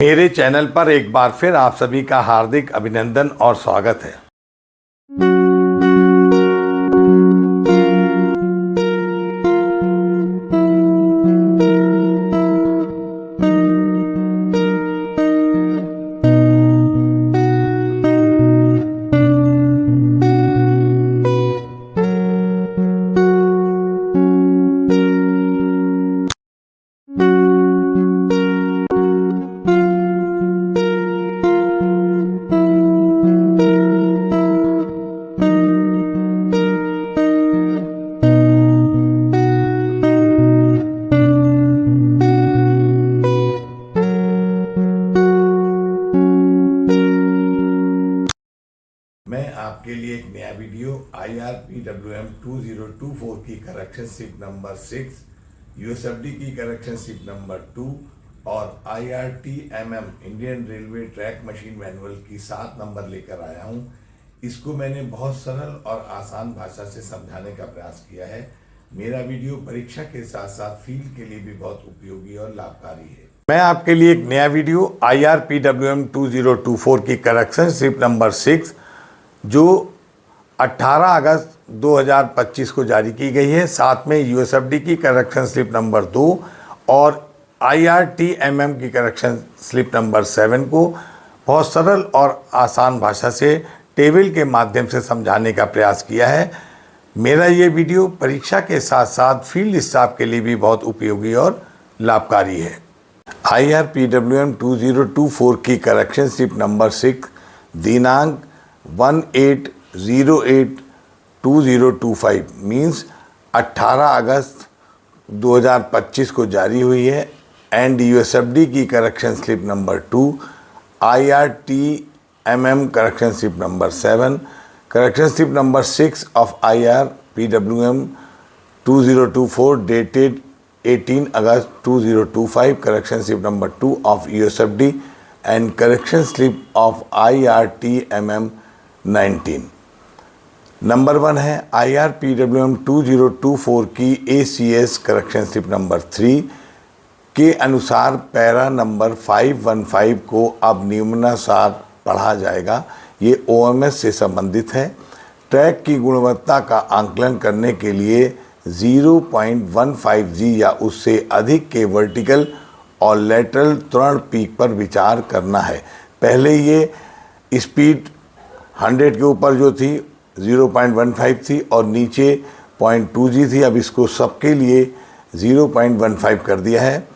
मेरे चैनल पर एक बार फिर आप सभी का हार्दिक अभिनंदन और स्वागत है। मैं आपके लिए एक नया वीडियो IRPWM 2024 की करेक्शन स्लिप नंबर 6, USFD की करेक्शन स्लिप नंबर 2 और IRTMM Indian railway track machine manual की 7 नंबर लेकर आया हूं। इसको मैंने बहुत सरल और आसान भाषा से समझाने का प्रयास किया है। मेरा वीडियो परीक्षा के साथ साथ फील्ड के लिए भी बहुत उपयोगी और लाभकारी है। मैं आपके लिए एक नया वीडियो IRPWM 2024 की करेक्शन स्लिप नंबर 6 जो 18 अगस्त 2025 को जारी की गई है, साथ में USFD की करेक्शन स्लिप नंबर 2 और IRTMM की करेक्शन स्लिप नंबर 7 को बहुत सरल और आसान भाषा से टेबल के माध्यम से समझाने का प्रयास किया है। मेरा ये वीडियो परीक्षा के साथ साथ फील्ड स्टाफ के लिए भी बहुत उपयोगी और लाभकारी है। IRPWM 2024 की करेक्शन स्लिप नंबर 6 दिनांक 1808-2025 मीन्स 18 अगस्त 2025 को जारी हुई है एंड USFD की correction slip number 2, IRTMM correction slip number 7, correction slip number 6 of IRPWM 2024 dated 18 August 2025, correction slip number 2 of USFD and correction slip of IRTMM 19। Number 1 है IRPWM 2024 की ACS correction slip number 3 के अनुसार para number 515 को अब निम्नानुसार पढ़ा जाएगा। ये OMS से संबंधित है। ट्रैक की गुणवत्ता का आंकलन करने के लिए 0.15 G या उससे अधिक के वर्टिकल और लेटरल त्वरण पीक पर विचार करना है। पहले ये स्पीड 100 के ऊपर जो थी 0.15 थी और नीचे 0.2 G थी, अब इसको सबके लिए 0.15 कर दिया है।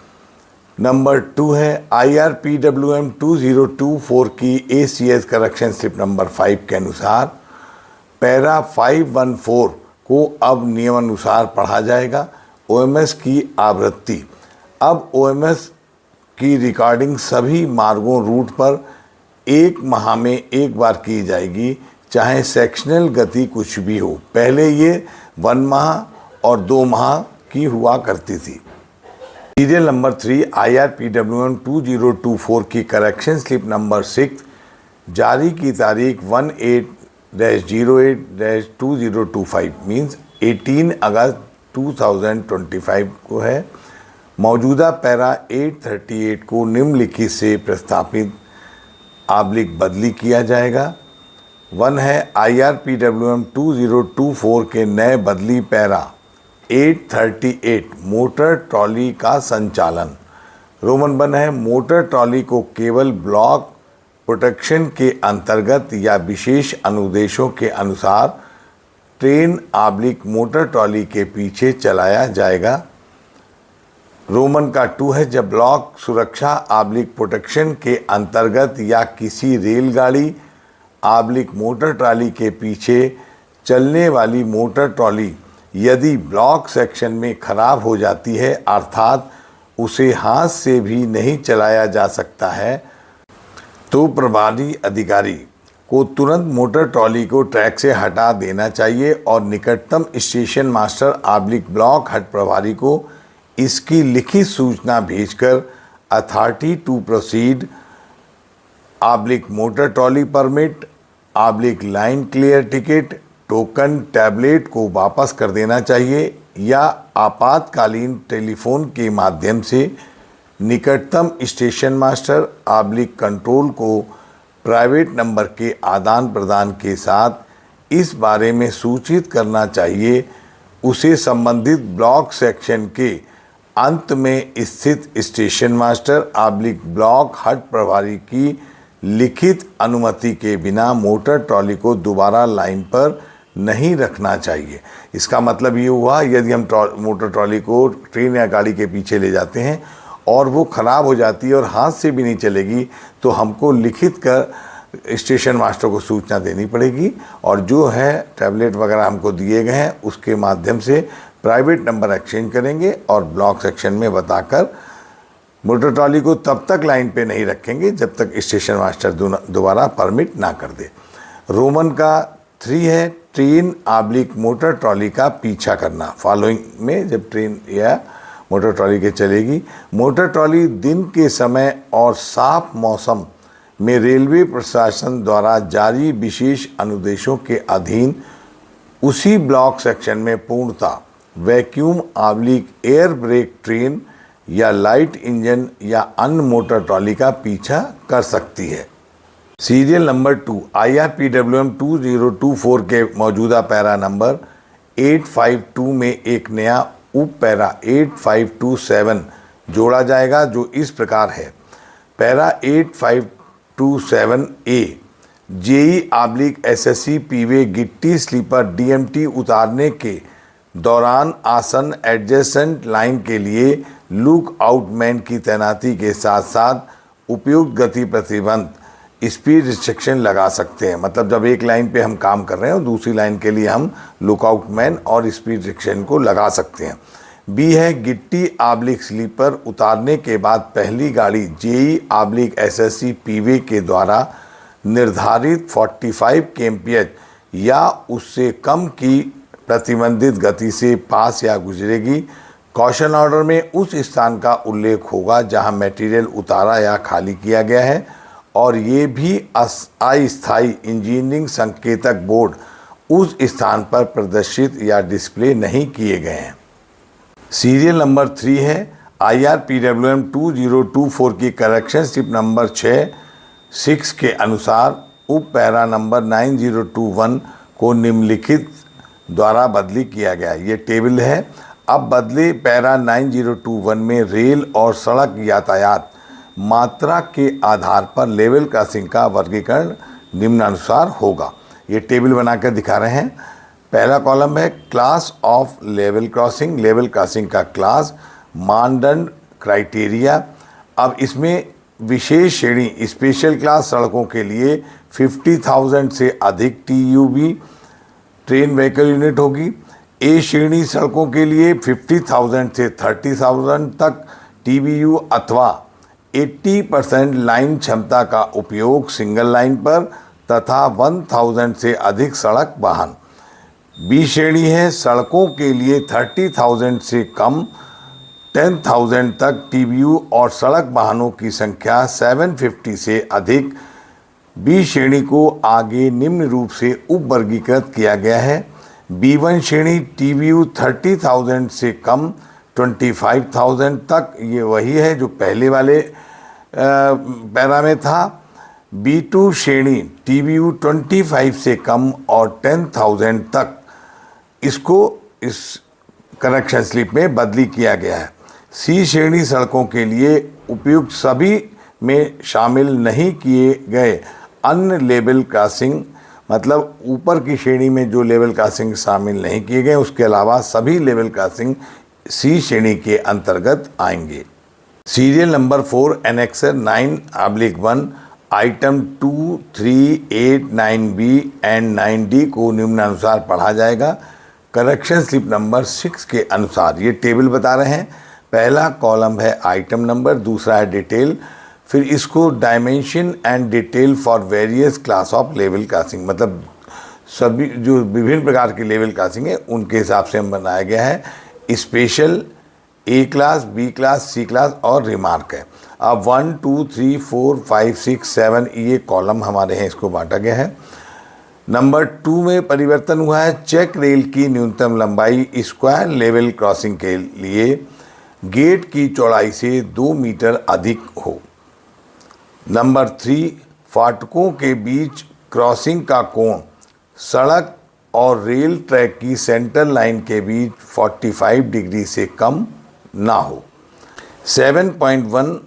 नंबर 2 है IRPWM 2024 की ACS करेक्शन स्लिप नंबर 5 के अनुसार पैरा 514 को अब नियमानुसार पढ़ा जाएगा। OMS की आवृत्ति, अब OMS की रिकॉर्डिंग सभी मार्गों रूट पर 1 माह में एक बार की जाएगी, चाहे सेक्शनल गति कुछ भी हो। पहले ये 1 माह और 2 माह की हुआ करती थी। सीरियल नंबर 3 IRPWM 2024 की करेक्शन स्लिप नंबर 6 जारी की तारीख 18-08-2025 मीन्स 18 अगस्त 2025 को है। मौजूदा पैरा 838 को निम्नलिखित से प्रस्तावित बदली किया जाएगा। 1 है IRPWM 2024 के नए बदली पैरा 838 मोटर ट्रॉली का संचालन। रोमन 1 है मोटर ट्रॉली को केवल ब्लॉक प्रोटेक्शन के अंतर्गत या विशेष अनुदेशों के अनुसार ट्रेन मोटर ट्रॉली के पीछे चलाया जाएगा। रोमन का 2 है जब ब्लॉक सुरक्षा प्रोटेक्शन के अंतर्गत या किसी रेलगाड़ी मोटर ट्रॉली के पीछे चलने वाली मोटर ट्रॉली यदि ब्लॉक सेक्शन में खराब हो जाती है, अर्थात उसे हाथ से भी नहीं चलाया जा सकता है, तो प्रभारी अधिकारी को तुरंत मोटर ट्रॉली को ट्रैक से हटा देना चाहिए और निकटतम स्टेशन मास्टर ब्लॉक हट प्रभारी को इसकी लिखित सूचना भेजकर authority to proceed motor trolley permit line clear ticket token tablet को वापस कर देना चाहिए या आपातकालीन टेलीफोन के माध्यम से निकटतम स्टेशन मास्टर आब्लिक कंट्रोल को प्राइवेट नंबर के आदान प्रदान के साथ इस बारे में सूचित करना चाहिए। उसे संबंधित ब्लॉक सेक्शन के अंत में स्थित स्टेशन मास्टर आब्लिक ब्लॉक हट प्रभारी की लिखित अनुमति के बिना मोटर ट्रॉली को दोबारा लाइन पर नहीं रखना चाहिए। इसका मतलब ये हुआ, यदि हम मोटर ट्रॉली को ट्रेन या गाड़ी के पीछे ले जाते हैं और वो ख़राब हो जाती है और हाथ से भी नहीं चलेगी, तो हमको लिखित कर स्टेशन मास्टर को सूचना देनी पड़ेगी और जो है टैबलेट वगैरह हमको दिए गए हैं उसके माध्यम से प्राइवेट नंबर एक्सचेंज करेंगे और ब्लॉक सेक्शन में बताकर मोटर ट्रॉली को तब तक लाइन पे नहीं रखेंगे जब तक स्टेशन मास्टर दोबारा परमिट ना कर दे। रोमन का 3 है ट्रेन आब्लिक मोटर ट्रॉली का पीछा करना। फॉलोइंग में जब ट्रेन या मोटर ट्रॉली के चलेगी, मोटर ट्रॉली दिन के समय और साफ मौसम में रेलवे प्रशासन द्वारा जारी विशेष अनुदेशों के अधीन उसी ब्लॉक सेक्शन में पूर्णतः vacuum oblique air brake train या लाइट इंजन या अन्य मोटर ट्रॉली का पीछा कर सकती है। सीरियल नंबर 2 IRPWM 2024 के मौजूदा पैरा नंबर 852 में एक नया उप पैरा 8527 जोड़ा जाएगा जो इस प्रकार है। Para 8527A JE oblique SSC P way गिट्टी स्लीपर DMT उतारने के दौरान आसन एडजेसेंट लाइन के लिए लुक आउट मैन की तैनाती के साथ साथ उपयुक्त गति प्रतिबंध स्पीड रिस्ट्रिक्शन लगा सकते हैं। मतलब जब एक लाइन पे हम काम कर रहे हैं और दूसरी लाइन के लिए हम लुकआउट मैन और स्पीड रिस्ट्रिक्शन को लगा सकते हैं। बी है गिट्टी आब्लिक स्लीपर उतारने के बाद पहली गाड़ी जेई आब्लिक SSC पीवे के द्वारा निर्धारित 45 kmph या उससे कम की प्रतिबंधित गति से पास या गुजरेगी। कॉशन ऑर्डर में उस स्थान का उल्लेख होगा जहां मटेरियल उतारा या खाली किया गया है और ये भी अस्थायी इंजीनियरिंग संकेतक बोर्ड उस स्थान पर प्रदर्शित या डिस्प्ले नहीं किए गए हैं। सीरियल नंबर 3 है IRPWM 2024 की करेक्शन स्लिप नंबर 6 के अनुसार उप पैरा नंबर 9021 को निम्नलिखित द्वारा बदली किया गया। ये टेबल है। अब बदले पैरा 9021 में रेल और सड़क यातायात मात्रा के आधार पर लेवल क्रॉसिंग का वर्गीकरण निम्नानुसार होगा। ये टेबल बनाकर दिखा रहे हैं। पहला कॉलम है class of level crossing, level crossing का क्लास, मानदंड क्राइटेरिया। अब इसमें विशेष श्रेणी स्पेशल क्लास सड़कों के लिए 50,000 से अधिक TUB ट्रेन व्हीकल यूनिट होगी। ए श्रेणी सड़कों के लिए 50,000 से 30,000 तक TBU अथवा 80% लाइन क्षमता का उपयोग सिंगल लाइन पर तथा 1000 से अधिक सड़क वाहन। बी श्रेणी है सड़कों के लिए 30,000 से कम 10,000 तक TBU और सड़क वाहनों की संख्या 750 से अधिक। बी श्रेणी को आगे निम्न रूप से उप वर्गीकृत किया गया है। B1 श्रेणी TBU 30,000 से कम 25,000 तक, ये वही है जो पहले वाले पैरा में था। B2 श्रेणी TBU 25 से कम और 10,000 तक, इसको इस करेक्शन स्लिप में बदली किया गया है। सी श्रेणी सड़कों के लिए उपयुक्त सभी में शामिल नहीं किए गए अन्य लेवल क्रॉसिंग, मतलब ऊपर की श्रेणी में जो लेवल क्रॉसिंग शामिल नहीं किए गए उसके अलावा सभी लेवल क्रॉसिंग सी श्रेणी के अंतर्गत आएंगे। Serial number 4 annexure 9/1 item 2, 3, 8, 9B and 9D को निम्नानुसार पढ़ा जाएगा। करेक्शन स्लिप नंबर 6 के अनुसार ये टेबल बता रहे हैं। पहला कॉलम है आइटम नंबर, दूसरा है डिटेल, फिर इसको dimension and detail for various class of level crossing, मतलब सभी जो विभिन्न प्रकार के लेवल क्रॉसिंग है उनके हिसाब से हम बनाया गया है। Special, A class, B class, C class और रिमार्क है। अब 1, 2, 3, 4, 5, 6, 7 ये कॉलम हमारे हैं, इसको बांटा गया है। नंबर 2 में परिवर्तन हुआ है। चेक रेल की न्यूनतम लंबाई स्क्वायर लेवल क्रॉसिंग के लिए गेट की चौड़ाई से 2 मीटर अधिक हो। नंबर 3, फाटकों के बीच क्रॉसिंग का कोण सड़क और रेल ट्रैक की सेंटर लाइन के बीच 45 डिग्री से कम ना हो। 7.1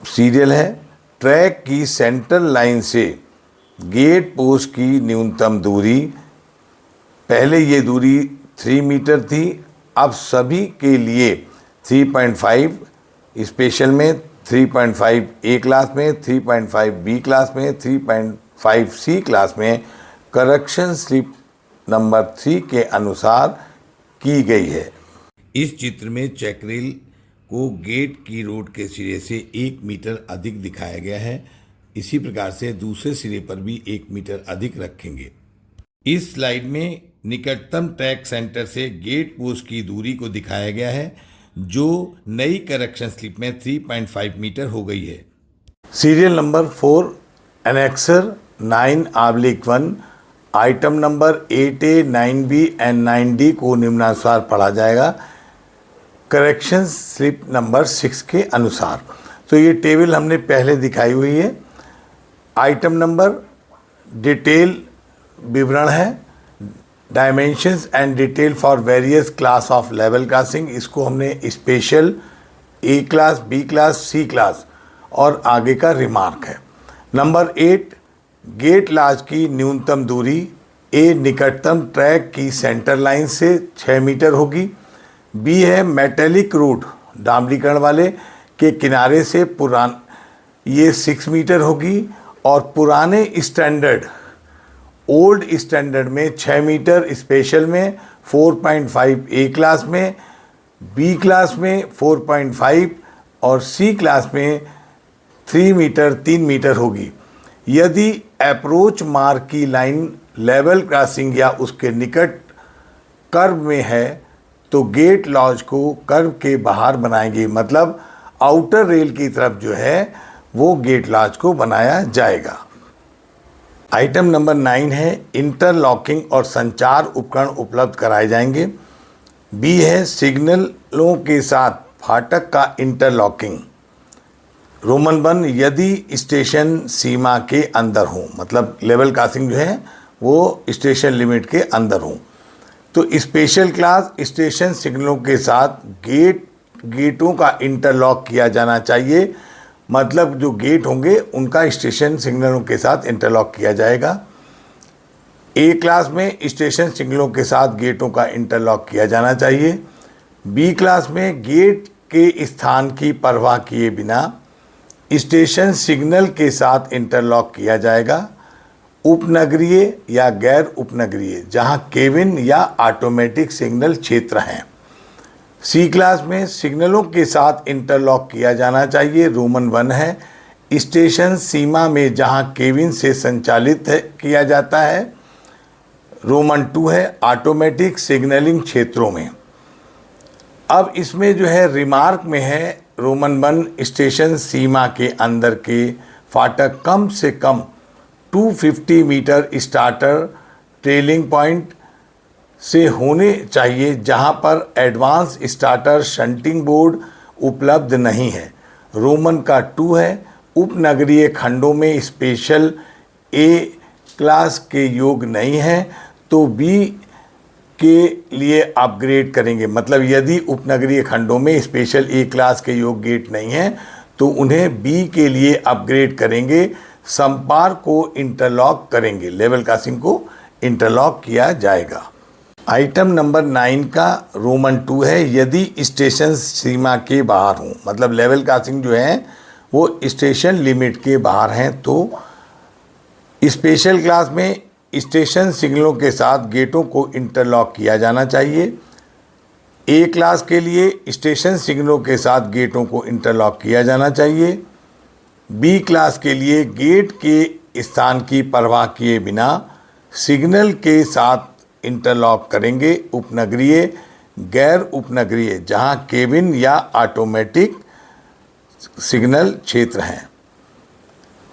सीरियल है, ट्रैक की सेंटर लाइन से गेट पोस्ट की न्यूनतम दूरी, पहले ये दूरी 3 मीटर थी, अब सभी के लिए 3.5, स्पेशल में 3.5 ए क्लास में, 3.5 बी क्लास में, 3.5 सी क्लास में करेक्शन स्लिप नंबर 3 के अनुसार की गई है। इस चित्र में चेकरेल को गेट की रोड के सिरे से 1 मीटर अधिक दिखाया गया है। इसी प्रकार से दूसरे सिरे पर भी 1 मीटर अधिक रखेंगे। इस स्लाइड में निकटतम ट्रैक सेंटर से गेट पोस्ट की दूरी को दिखाया गया है, जो नई करेक्शन स्लिप में 3.5 मीटर हो गई है। Serial number 4, annexure 9/1, item number 8A, 9B and 9D को निम्नानुसार पढ़ा जाएगा करेक्शन स्लिप नंबर 6 के अनुसार। तो ये टेबल हमने पहले दिखाई हुई है। आइटम नंबर डिटेल विवरण है, dimensions and detail for various class of level crossing, इसको हमने स्पेशल, ए क्लास, बी क्लास, सी क्लास और आगे का रिमार्क है। नंबर 8, गेट लॉज की न्यूनतम दूरी ए निकटतम ट्रैक की सेंटर लाइन से 6 मीटर होगी। बी है मेटेलिक रोड, डामरीकरण वाले के किनारे से ये 6 मीटर होगी और पुराने स्टैंडर्ड, ओल्ड स्टैंडर्ड में 6 मीटर, स्पेशल में 4.5 ए क्लास में, बी क्लास में 4.5 और सी क्लास में 3 मीटर होगी। यदि अप्रोच मार्क की लाइन लेवल क्रॉसिंग या उसके निकट कर्व में है तो गेट लॉज को कर्व के बाहर बनाएंगे, मतलब आउटर रेल की तरफ जो है वो गेट लॉज को बनाया जाएगा। आइटम नंबर 9 है, इंटरलॉकिंग और संचार उपकरण उपलब्ध कराए जाएंगे। बी है, सिग्नलों के साथ फाटक का इंटरलॉकिंग। रोमन 1, यदि स्टेशन सीमा के अंदर हो, मतलब लेवल क्रॉसिंग जो है वो स्टेशन लिमिट के अंदर हो। तो स्पेशल क्लास स्टेशन सिग्नलों के साथ गेटों का इंटरलॉक किया जाना चाहिए, मतलब जो गेट होंगे उनका स्टेशन सिग्नलों के साथ इंटरलॉक किया जाएगा। ए क्लास में स्टेशन सिग्नलों के साथ गेटों का इंटरलॉक किया जाना चाहिए। बी क्लास में गेट के स्थान की परवाह किए बिना स्टेशन सिग्नल के साथ इंटरलॉक किया जाएगा। उपनगरीय या गैर उपनगरीय, जहां केबिन या ऑटोमेटिक सिग्नल क्षेत्र हैं। सी क्लास में सिग्नलों के साथ इंटरलॉक किया जाना चाहिए। रोमन 1 है, स्टेशन सीमा में जहां केबिन से संचालित किया जाता है। रोमन 2 है, ऑटोमेटिक सिग्नलिंग क्षेत्रों में। अब इसमें जो है रिमार्क में है, रोमन 1, स्टेशन सीमा के अंदर के फाटक कम से कम 250 मीटर स्टार्टर ट्रेलिंग पॉइंट से होने चाहिए, जहां पर एडवांस स्टार्टर शंटिंग बोर्ड उपलब्ध नहीं है। रोमन का 2 है, उपनगरीय खंडों में स्पेशल ए क्लास के योग नहीं है तो बी के लिए अपग्रेड करेंगे, मतलब यदि उपनगरीय खंडों में स्पेशल ए क्लास के योग गेट नहीं है तो उन्हें बी के लिए अपग्रेड करेंगे, संपर्क को इंटरलॉक करेंगे, लेवल क्रॉसिंग को इंटरलॉक किया जाएगा। आइटम नंबर 9 का रोमन 2 है, यदि स्टेशन सीमा के बाहर हों, मतलब लेवल क्रॉसिंग जो है वो स्टेशन लिमिट के बाहर हैं, तो स्पेशल क्लास में स्टेशन सिग्नलों के साथ गेटों को इंटरलॉक किया जाना चाहिए। ए क्लास के लिए स्टेशन सिग्नलों के साथ गेटों को इंटरलॉक किया जाना चाहिए। बी क्लास के लिए गेट के स्थान की परवाह किए बिना सिग्नल के साथ इंटरलॉक करेंगे। उपनगरीय, गैर उपनगरीय, जहां केबिन या ऑटोमेटिक सिग्नल क्षेत्र हैं।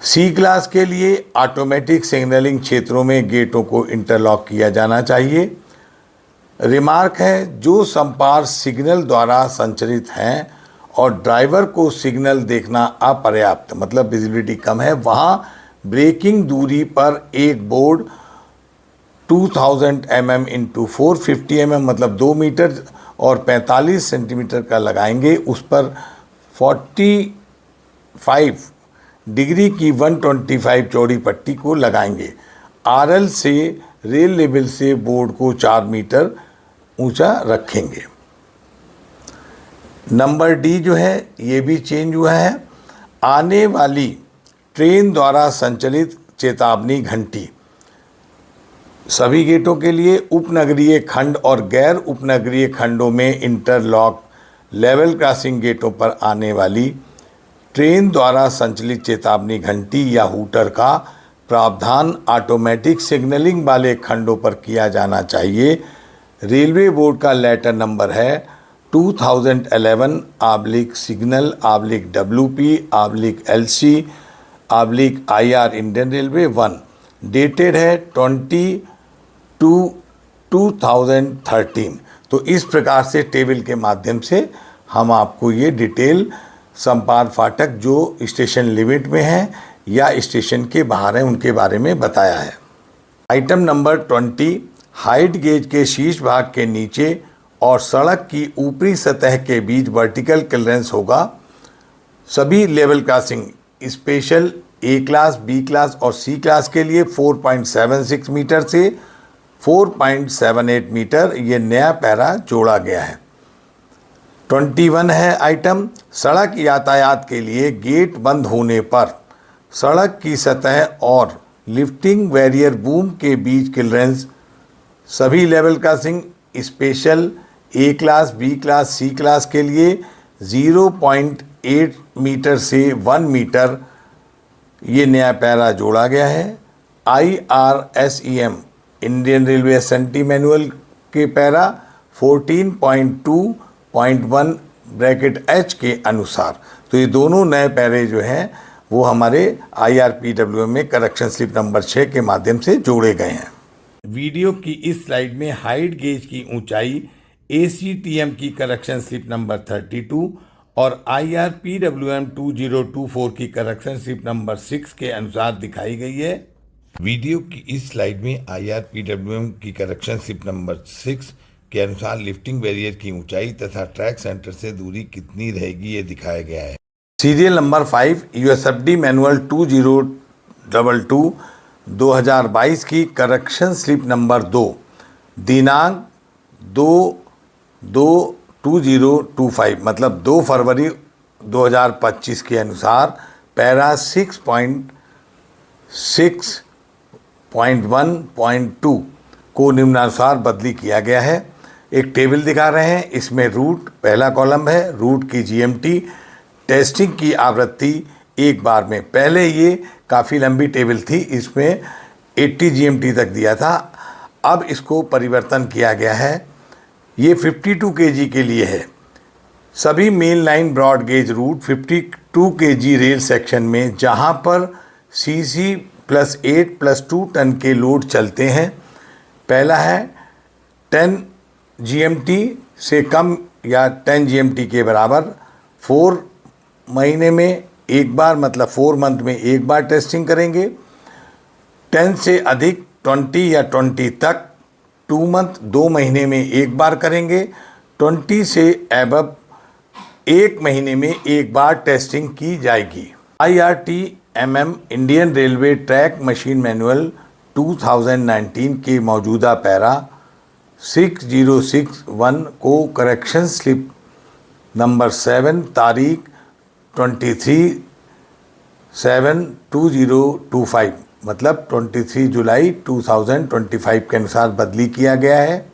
सी क्लास के लिए ऑटोमेटिक सिग्नलिंग क्षेत्रों में गेटों को इंटरलॉक किया जाना चाहिए। रिमार्क है, जो संपार सिग्नल द्वारा संचालित हैं और ड्राइवर को सिग्नल देखना अपर्याप्त मतलब विजिबिलिटी कम है, वहाँ ब्रेकिंग दूरी पर एक बोर्ड 2000 mm इंटू 450 mm मतलब 2 मीटर और 45 सेंटीमीटर का लगाएंगे। उस पर 45 डिग्री की 125 चौड़ी पट्टी को लगाएंगे। आरएल से रेल लेवल से बोर्ड को 4 मीटर ऊंचा रखेंगे। नंबर डी जो है ये भी चेंज हुआ है। आने वाली ट्रेन द्वारा संचालित चेतावनी घंटी सभी गेटों के लिए उपनगरीय खंड और गैर उपनगरीय खंडों में इंटरलॉक लेवल क्रॉसिंग गेटों पर आने वाली ट्रेन द्वारा संचालित चेतावनी घंटी या हूटर का प्रावधान ऑटोमेटिक सिग्नलिंग वाले खंडों पर किया जाना चाहिए। रेलवे बोर्ड का लेटर नंबर है 2011/WP/LC/IR इंडियन रेलवे 1, डेटेड है 2013। तो इस प्रकार से टेबल के माध्यम से हम आपको ये डिटेल संपार फाटक जो स्टेशन लिमिट में है या स्टेशन के बाहर है उनके बारे में बताया है। आइटम नंबर 20, हाइट गेज के शीर्ष भाग के नीचे और सड़क की ऊपरी सतह के बीच वर्टिकल क्लियरेंस होगा। सभी लेवल क्रॉसिंग स्पेशल ए क्लास, बी क्लास और सी क्लास के लिए 4.76 मीटर से 4.78 मीटर ये नया पैरा जोड़ा गया है। 21 है आइटम, सड़क यातायात के लिए गेट बंद होने पर सड़क की सतह और लिफ्टिंग बैरियर बूम के बीच क्लियरेंस सभी लेवल क्रॉसिंग स्पेशल ए क्लास, बी क्लास, सी क्लास के लिए 0.8 मीटर से 1 मीटर ये नया पैरा जोड़ा गया है। IRSEM Indian railway SNT manual के पैरा 14.2.1 ब्रैकेट H के अनुसार। तो ये दोनों नए पैरे जो हैं वो हमारे IRPWM में करेक्शन स्लिप नंबर 6 के माध्यम से जोड़े गए हैं। वीडियो की इस स्लाइड में हाइट गेज की ऊंचाई ACTM की करेक्शन स्लिप नंबर 32 और IRPWM 2024 की करेक्शन स्लिप नंबर 6 के अनुसार दिखाई गई है। वीडियो की इस स्लाइड में IRPWM की करेक्शन स्लिप नंबर 6 के अनुसार लिफ्टिंग बैरियर की ऊंचाई तथा ट्रैक सेंटर से दूरी कितनी रहेगी ये दिखाया गया है। सीरियल नंबर 5 USFD मैनुअल 2022 की करेक्शन स्लिप नंबर 2 दिनांक 2/2/2025 मतलब 2 फरवरी 2025 के अनुसार पैरा 6.6.1.2 को निम्नानुसार बदली किया गया है। एक टेबल दिखा रहे हैं, इसमें रूट पहला कॉलम है, रूट की GMT, टेस्टिंग की आवृत्ति एक बार में। पहले ये काफ़ी लंबी टेबल थी, इसमें 80 GMT तक दिया था, अब इसको परिवर्तन किया गया है। ये 52 kg के लिए है। सभी main line broad gauge route 52 kg rail section में जहां पर CC +8+2 टन के लोड चलते हैं। पहला है 10 GMT से कम या 10 GMT के बराबर 4 महीने में एक बार मतलब 4 मंथ में एक बार टेस्टिंग करेंगे। 10 से अधिक 20 या 20 तक 2 मंथ 2 महीने में एक बार करेंगे। 20 से एबव 1 महीने में एक बार टेस्टिंग की जाएगी। IRTMM Indian railway track machine manual 2019 के मौजूदा पैरा 6061 को करेक्शन स्लिप नंबर 7 तारीख 23/7/2025 मतलब 23 जुलाई 2025 के अनुसार बदली किया गया है।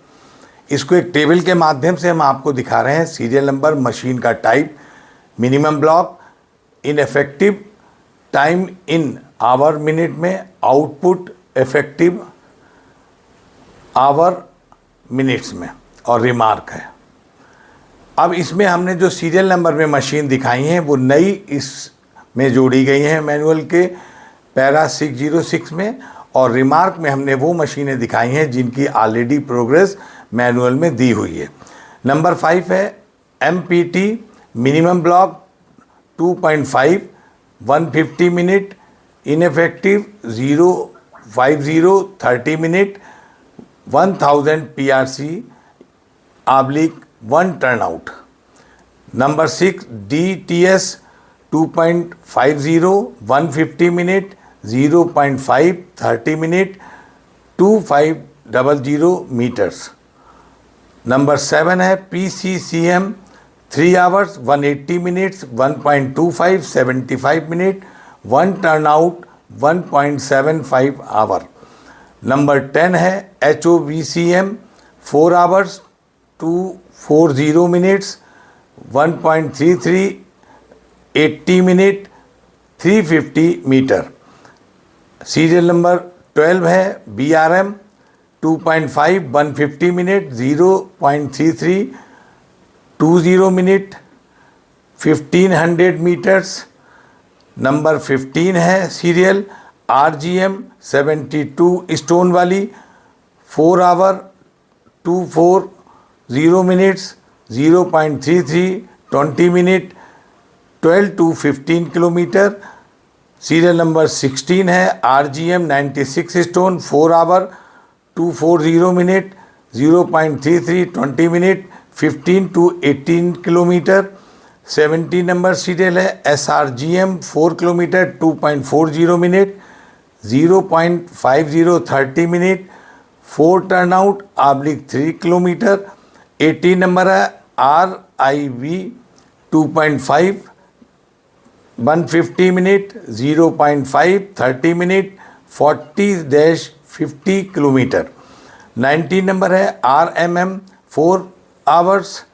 इसको एक टेबल के माध्यम से हम आपको दिखा रहे हैं। सीरियल नंबर, मशीन का type, minimum block, ineffective time in our minute में, आउटपुट इफेक्टिव आवर मिनट्स में और रिमार्क है। अब इसमें हमने जो सीरियल नंबर में मशीन दिखाई हैं वो नई इसमें जोड़ी गई हैं मैनुअल के पैरा 606 में, और रिमार्क में हमने वो मशीनें दिखाई हैं जिनकी ऑलरेडी प्रोग्रेस मैनुअल में दी हुई है। नंबर 5 है MPT minimum block 2.5 150 minute, ineffective 050 30 minute, 1000 PRC /1 turnout. Number 6 DTS 2.50 150 minute, 0.5 30 minute, 2500 metres. Number 7 है PCCM 3 hours 180 minutes, 1.25 75 minute, 1 turnout 1.75 hour. Number 10 है HOVCM 4 hours 240 minutes, 1.33 80 minute, 350 metre. Serial number 12 है BRM 2.5 150 minute, 0.33 20 minute, 1500 metres. Number 15 है serial RGM 72 stone वाली 4 hour 240 minutes, 0.33 20 minute, 12 to 15 kilometre. Serial number 16 है RGM 96 stone 4 hour 240 minute, 0.33 20 minute, 15 to 18 kilometre. 17 number serial है SRGM 4 kilometre 2.40 minute, 0.50 30 minute, 4 turnout /3 kilometre. 18 number है RIV 2.5 150 minute, 0.5 30 minute, 40-50 kilometre. 19 number है RMM 4 hours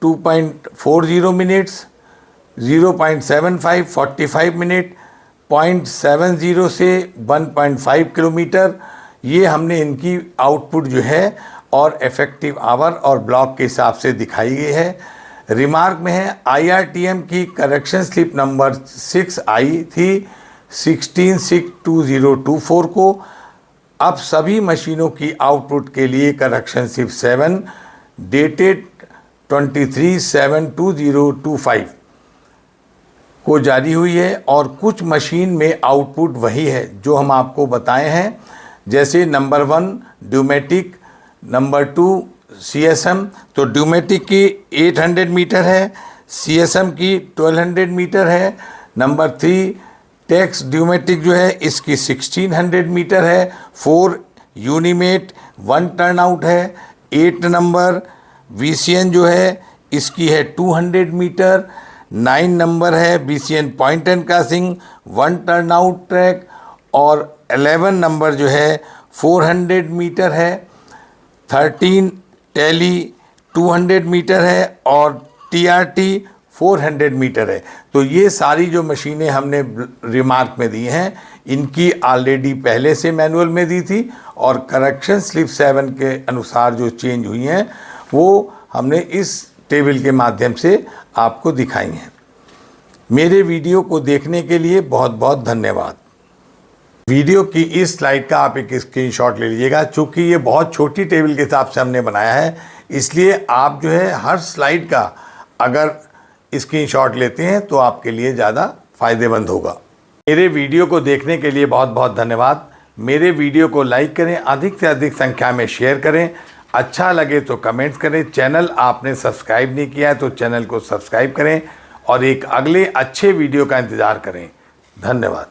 2.40 minutes, 0.75 45 minute, 0.70 से 1.5 kilometre. ये हमने इनकी output जो है और इफेक्टिव आवर और ब्लॉक के हिसाब से दिखाई गई है। रिमार्क में है IRTM की करेक्शन स्लिप नंबर 6 आई थी 16/6/2024 को। अब सभी मशीनों की आउटपुट के लिए करेक्शन स्लिप 7 डेटेड 23/7/2025 को जारी हुई है और कुछ मशीन में आउटपुट वही है जो हम आपको बताए हैं, जैसे नंबर 1 ड्यूमेटिक, नंबर 2 CSM। तो ड्यूमेटिक की 800 मीटर है, CSM की 1200 मीटर है। नंबर 3 टेक्स ड्यूमेटिक जो है इसकी 1600 मीटर है। 4 यूनिमेट 1 टर्नआउट है। 8 नंबर VCN जो है इसकी है 200 मीटर। 9 नंबर है BCN point and crossing 1 turnout track. और 11 नंबर जो है 400 मीटर है। 13 टेली 200 मीटर है और TRT 400 मीटर है। तो ये सारी जो मशीनें हमने रिमार्क में दी हैं इनकी ऑलरेडी पहले से मैनुअल में दी थी और करेक्शन स्लिप 7 के अनुसार जो चेंज हुई हैं वो हमने इस टेबल के माध्यम से आपको दिखाई हैं। मेरे वीडियो को देखने के लिए बहुत बहुत धन्यवाद। वीडियो की इस स्लाइड का आप एक स्क्रीनशॉट ले लीजिएगा। चूँकि ये बहुत छोटी टेबल के हिसाब से हमने बनाया है इसलिए आप जो है हर स्लाइड का अगर स्क्रीनशॉट लेते हैं तो आपके लिए ज़्यादा फ़ायदेमंद होगा। मेरे वीडियो को देखने के लिए बहुत बहुत धन्यवाद। मेरे वीडियो को लाइक करें, अधिक से अधिक संख्या में शेयर करें, अच्छा लगे तो कमेंट्स करें। चैनल आपने सब्सक्राइब नहीं किया है तो चैनल को सब्सक्राइब करें और एक अगले अच्छे वीडियो का इंतज़ार करें। धन्यवाद।